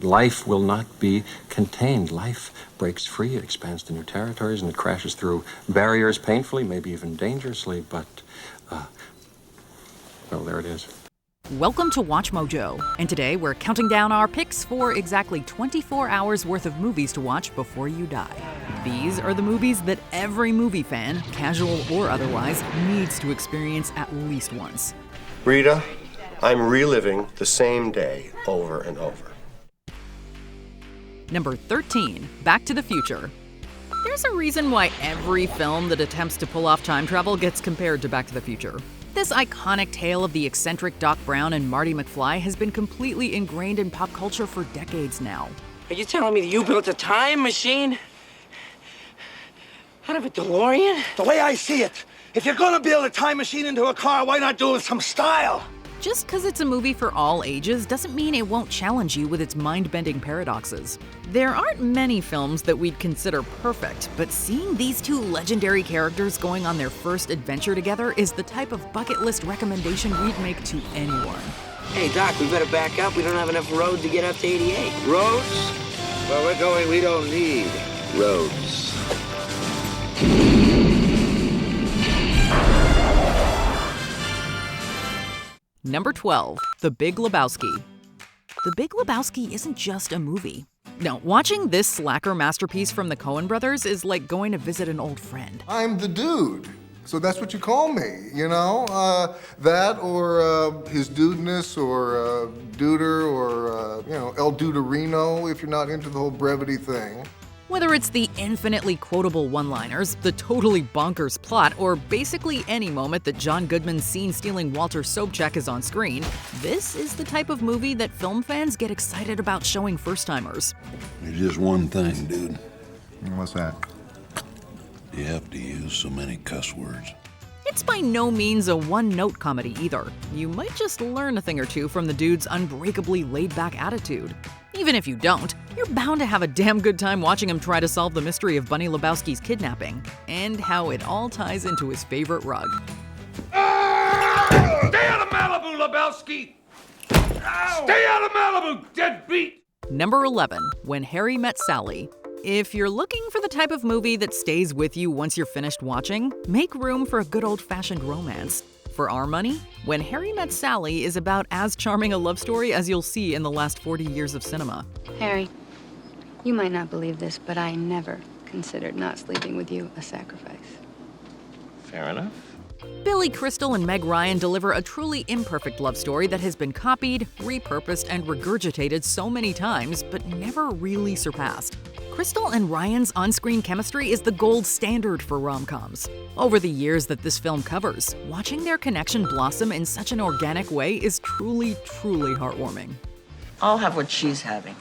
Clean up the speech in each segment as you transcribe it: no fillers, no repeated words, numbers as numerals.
Life will not be contained. Life breaks free, it expands to new territories, and it crashes through barriers painfully, maybe even dangerously, but, well, there it is. Welcome to Watch Mojo, and today we're counting down our picks for exactly 24 hours worth of movies to watch before you die. These are the movies that every movie fan, casual or otherwise, needs to experience at least once. Rita, I'm reliving the same day over and over. Number 13, Back to the Future. There's a reason why every film that attempts to pull off time travel gets compared to Back to the Future. This iconic tale of the eccentric Doc Brown and Marty McFly has been completely ingrained in pop culture for decades now. Are you telling me that you built a time machine? Out of a DeLorean? The way I see it, if you're gonna build a time machine into a car, why not do it with some style? Just because it's a movie for all ages doesn't mean it won't challenge you with its mind-bending paradoxes. There aren't many films that we'd consider perfect, but seeing these two legendary characters going on their first adventure together is the type of bucket list recommendation we'd make to anyone. Hey, Doc, we better back up. We don't have enough road to get up to 88. Roads? Where we're going, we don't need roads. Number 12, The Big Labowski. The Big Labowski isn't just a movie. No, watching this slacker masterpiece from the Coen brothers is like going to visit an old friend. I'm the dude, so that's what you call me, you know? That or his dudeness or duder or, El Duderino if you're not into the whole brevity thing. Whether it's the infinitely quotable one-liners, the totally bonkers plot, or basically any moment that John Goodman's scene-stealing Walter Sobchak is on screen, this is the type of movie that film fans get excited about showing first-timers. There's just one thing, dude. What's that? You have to use so many cuss words. It's by no means a one-note comedy either. You might just learn a thing or two from the dude's unbreakably laid-back attitude. Even if you don't, you're bound to have a damn good time watching him try to solve the mystery of Bunny Lebowski's kidnapping, and how it all ties into his favorite rug. Stay out of Malibu, Lebowski! Stay out of Malibu, deadbeat! Number 11, When Harry Met Sally. If you're looking for the type of movie that stays with you once you're finished watching, make room for a good old-fashioned romance. For our money, When Harry Met Sally is about as charming a love story as you'll see in the last 40 years of cinema. Harry, you might not believe this, but I never considered not sleeping with you a sacrifice. Fair enough. Billy Crystal and Meg Ryan deliver a truly imperfect love story that has been copied, repurposed, and regurgitated so many times, but never really surpassed. Crystal and Ryan's on-screen chemistry is the gold standard for rom-coms. Over the years that this film covers, watching their connection blossom in such an organic way is truly, truly heartwarming. I'll have what she's having.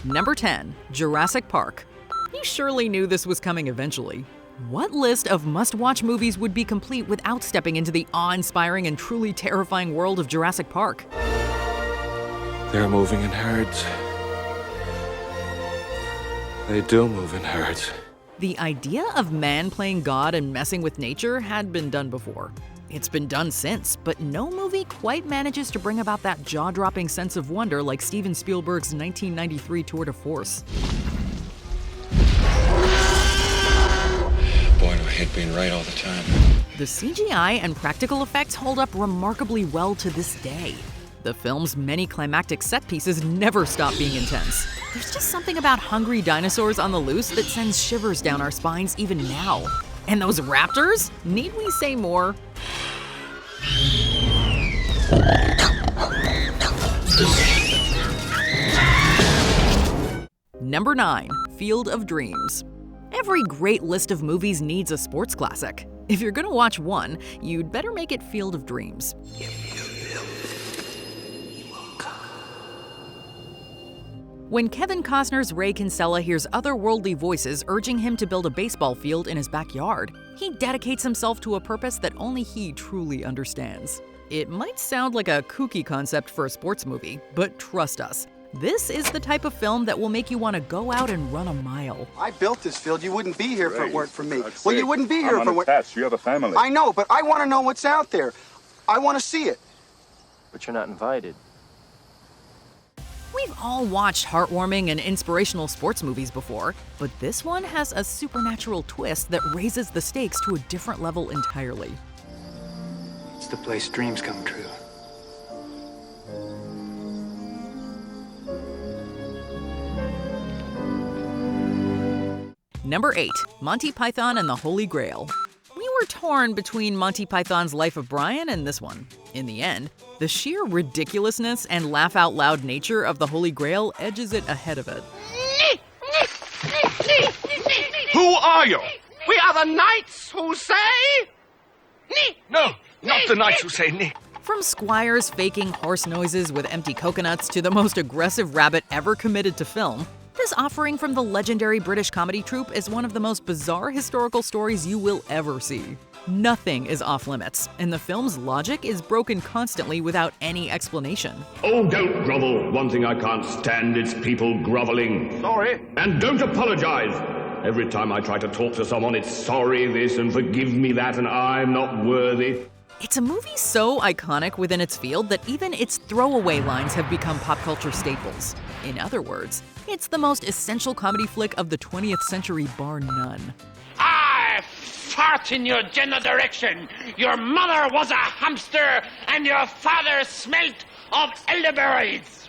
Number 10, Jurassic Park. You surely knew this was coming eventually. What list of must-watch movies would be complete without stepping into the awe-inspiring and truly terrifying world of Jurassic Park? They're moving in herds. They do move in herds. The idea of man playing God and messing with nature had been done before. It's been done since, but no movie quite manages to bring about that jaw-dropping sense of wonder like Steven Spielberg's 1993 tour de force. Boy, do I hate being right all the time. The CGI and practical effects hold up remarkably well to this day. The film's many climactic set pieces never stop being intense. There's just something about hungry dinosaurs on the loose that sends shivers down our spines even now. And those raptors? Need we say more? Number 9, Field of Dreams. Every great list of movies needs a sports classic. If you're gonna watch one, you'd better make it Field of Dreams. When Kevin Costner's Ray Kinsella hears otherworldly voices urging him to build a baseball field in his backyard, he dedicates himself to a purpose that only he truly understands. It might sound like a kooky concept for a sports movie, but trust us, this is the type of film that will make you want to go out and run a mile. I built this field. You wouldn't be here if it weren't for me. Well, you wouldn't be here if it weren't. Unattached. You have a family. I know, but I want to know what's out there. I want to see it. But you're not invited. We We've all watched heartwarming and inspirational sports movies before, but this one has a supernatural twist that raises the stakes to a different level entirely. It's the place dreams come true. Number 8. Monty Python and the Holy Grail. We were torn between Monty Python's Life of Brian and this one. In the end, the sheer ridiculousness and laugh-out-loud nature of the Holy Grail edges it ahead of it. Who are you? We are the knights who say... No, not the knights who say ni. From squires faking horse noises with empty coconuts to the most aggressive rabbit ever committed to film, this offering from the legendary British comedy troupe is one of the most bizarre historical stories you will ever see. Nothing is off-limits, and the film's logic is broken constantly without any explanation. Oh, don't grovel. One thing I can't stand is people groveling. Sorry. And don't apologize. Every time I try to talk to someone, it's sorry this and forgive me that, and I'm not worthy. It's a movie so iconic within its field that even its throwaway lines have become pop culture staples. In other words, it's the most essential comedy flick of the 20th century, bar none. I fart in your general direction. Your mother was a hamster, and your father smelt of elderberries.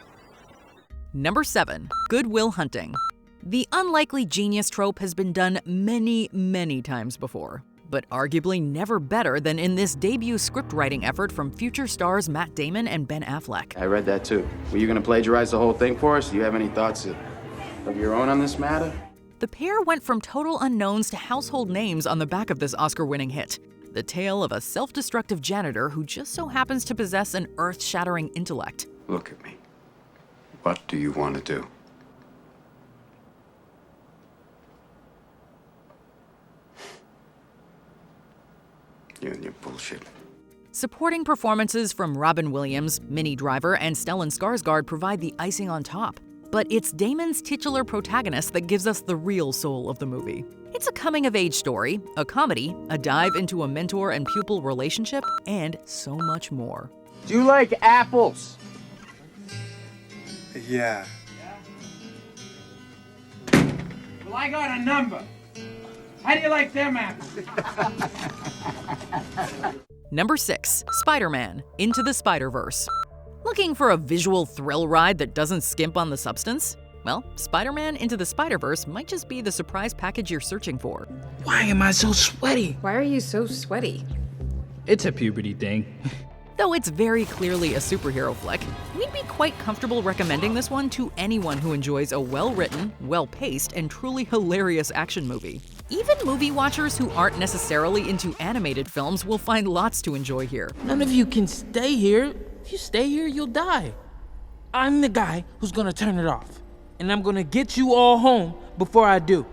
Number 7. Goodwill Hunting. The unlikely genius trope has been done many, many times before, but arguably never better than in this debut scriptwriting effort from future stars Matt Damon and Ben Affleck. I read that too. Were you going to plagiarize the whole thing for us? Do you have any thoughts of your own on this matter? The pair went from total unknowns to household names on the back of this Oscar-winning hit. The tale of a self-destructive janitor who just so happens to possess an earth-shattering intellect. Look at me. What do you want to do? You and your bullshit. Supporting performances from Robin Williams, Minnie Driver, and Stellan Skarsgård provide the icing on top. But it's Damon's titular protagonist that gives us the real soul of the movie. It's a coming-of-age story, a comedy, a dive into a mentor and pupil relationship, and so much more. Do you like apples? Yeah. Well, I got a number. How do you like them apples? Number 6. Spiderman, Into the SpiderVerse. Looking for a visual thrill ride that doesn't skimp on the substance? Well, Spider-Man Into the Spider-Verse might just be the surprise package you're searching for. Why am I so sweaty? Why are you so sweaty? It's a puberty thing. Though it's very clearly a superhero flick, we'd be quite comfortable recommending this one to anyone who enjoys a well-written, well-paced, and truly hilarious action movie. Even movie watchers who aren't necessarily into animated films will find lots to enjoy here. None of you can stay here. If you stay here, you'll die. I'm the guy who's gonna turn it off. And I'm gonna get you all home before I do.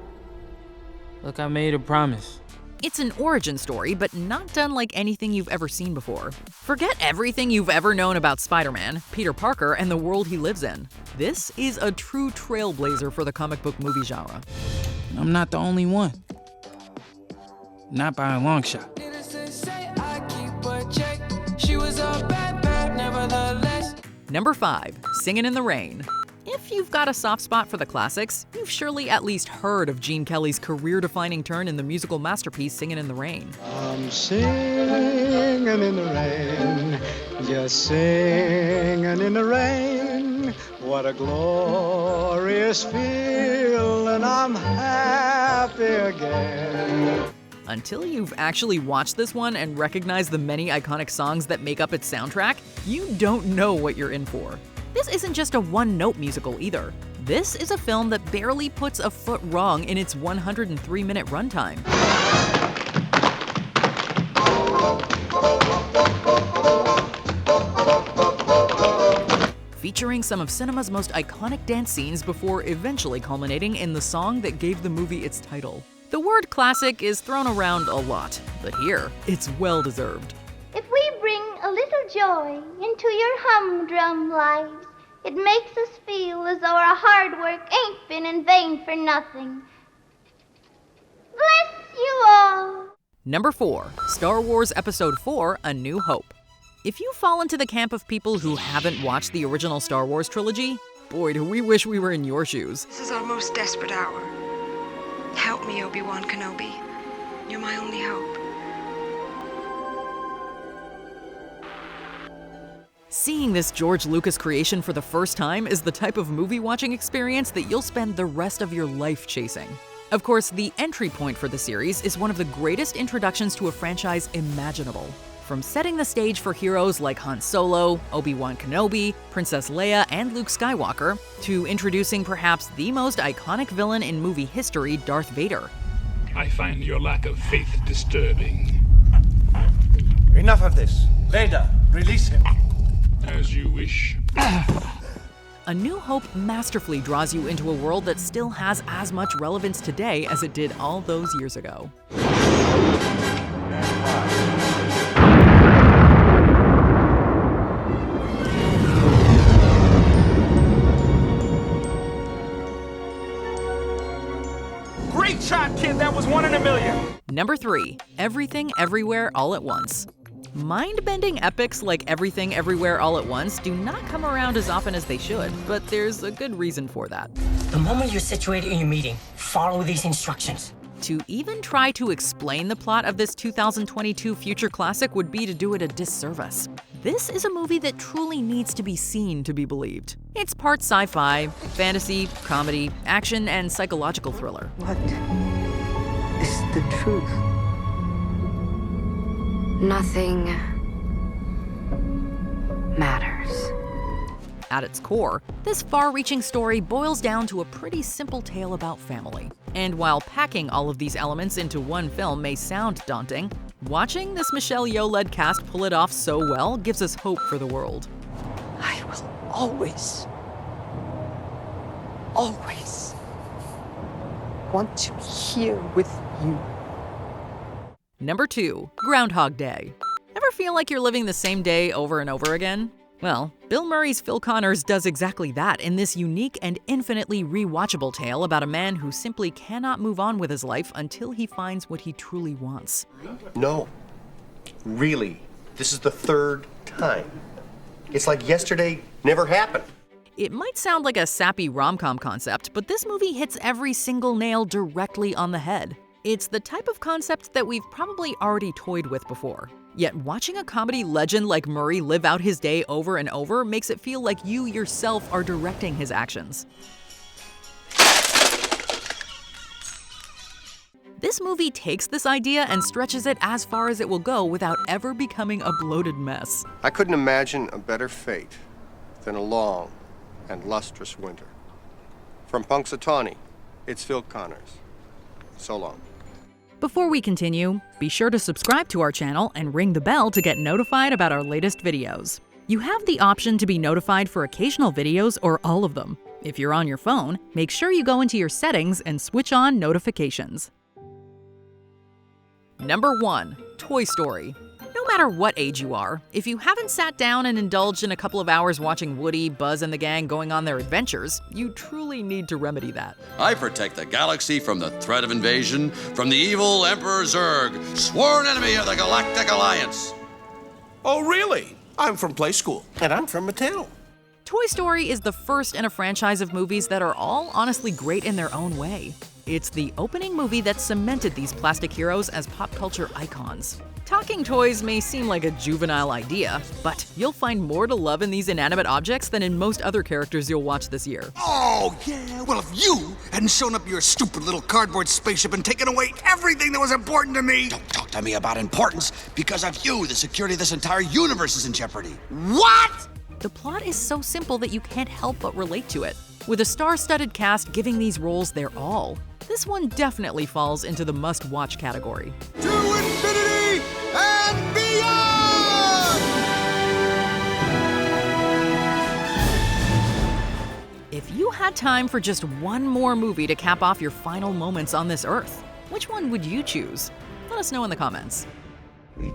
Look, I made a promise. It's an origin story, but not done like anything you've ever seen before. Forget everything you've ever known about Spider-Man, Peter Parker, and the world he lives in. This is a true trailblazer for the comic book movie genre. I'm not the only one. Not by a long shot. Number 5. Singin' in the Rain. If you've got a soft spot for the classics, you've surely at least heard of Gene Kelly's career-defining turn in the musical masterpiece Singin' in the Rain. I'm singing in the rain, just singing in the rain. What a glorious feeling, I'm happy again. Until you've actually watched this one and recognized the many iconic songs that make up its soundtrack, you don't know what you're in for. This isn't just a one-note musical either. This is a film that barely puts a foot wrong in its 103-minute runtime. Featuring some of cinema's most iconic dance scenes before eventually culminating in the song that gave the movie its title. The word classic is thrown around a lot, but here, it's well-deserved. If we bring a little joy into your humdrum lives, it makes us feel as though our hard work ain't been in vain for nothing. Bless you all! Number 4. Star Wars Episode 4: A New Hope. If you fall into the camp of people who haven't watched the original Star Wars trilogy, Boy, do we wish we were in your shoes. This is our most desperate hour. Help me, Obi-Wan Kenobi. You're my only hope. Seeing this George Lucas creation for the first time is the type of movie-watching experience that you'll spend the rest of your life chasing. Of course, the entry point for the series is one of the greatest introductions to a franchise imaginable. From setting the stage for heroes like Han Solo, Obi-Wan Kenobi, Princess Leia, and Luke Skywalker, to introducing perhaps the most iconic villain in movie history, Darth Vader. I find your lack of faith disturbing. Enough of this. Vader, release him. As you wish. A New Hope masterfully draws you into a world that still has as much relevance today as it did all those years ago. Great shot, kid. That was 1 in a million. Number 3, Everything Everywhere All at Once. Mind-bending epics like Everything Everywhere All at Once do not come around as often as they should, but there's a good reason for that. The moment you're situated in your meeting, follow these instructions. To even try to explain the plot of this 2022 future classic would be to do it a disservice. This is a movie that truly needs to be seen to be believed. It's part sci-fi, fantasy, comedy, action, and psychological thriller. What is the truth? Nothing matters. At its core, this far-reaching story boils down to a pretty simple tale about family. And while packing all of these elements into one film may sound daunting, watching this Michelle Yeoh-led cast pull it off so well gives us hope for the world. I will always want to be here with you. Number 2, Groundhog Day. Ever feel like you're living the same day over and over again? Well, Bill Murray's Phil Connors does exactly that in this unique and infinitely rewatchable tale about a man who simply cannot move on with his life until he finds what he truly wants. No. Really. This is the 3rd time. It's like yesterday never happened. It might sound like a sappy rom-com concept, but this movie hits every single nail directly on the head. It's the type of concept that we've probably already toyed with before. Yet watching a comedy legend like Murray live out his day over and over makes it feel like you yourself are directing his actions. This movie takes this idea and stretches it as far as it will go without ever becoming a bloated mess. I couldn't imagine a better fate than a long and lustrous winter. From Punxsutawney, it's Phil Connors. So long. Before we continue, be sure to subscribe to our channel and ring the bell to get notified about our latest videos. You have the option to be notified for occasional videos or all of them. If you're on your phone, make sure you go into your settings and switch on notifications. Number 1, Toy Story. No matter what age you are, if you haven't sat down and indulged in a couple of hours watching Woody, Buzz, and the gang going on their adventures, you truly need to remedy that. I protect the galaxy from the threat of invasion from the evil Emperor Zurg, sworn enemy of the Galactic Alliance. Oh, really? I'm from Play School. And I'm from Mattel. Toy Story is the first in a franchise of movies that are all honestly great in their own way. It's the opening movie that cemented these plastic heroes as pop culture icons. Talking toys may seem like a juvenile idea, but you'll find more to love in these inanimate objects than in most other characters you'll watch this year. Oh, yeah? Well, if you hadn't shown up your stupid little cardboard spaceship and taken away everything that was important to me... Don't talk to me about importance. Because of you, the security of this entire universe is in jeopardy. What? The plot is so simple that you can't help but relate to it. With a star-studded cast giving these roles their all, this one definitely falls into the must-watch category. To infinity and beyond! If you had time for just one more movie to cap off your final moments on this earth, which one would you choose? Let us know in the comments. We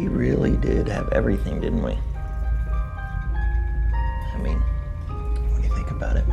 really did have everything, didn't we? I mean, when you think about it.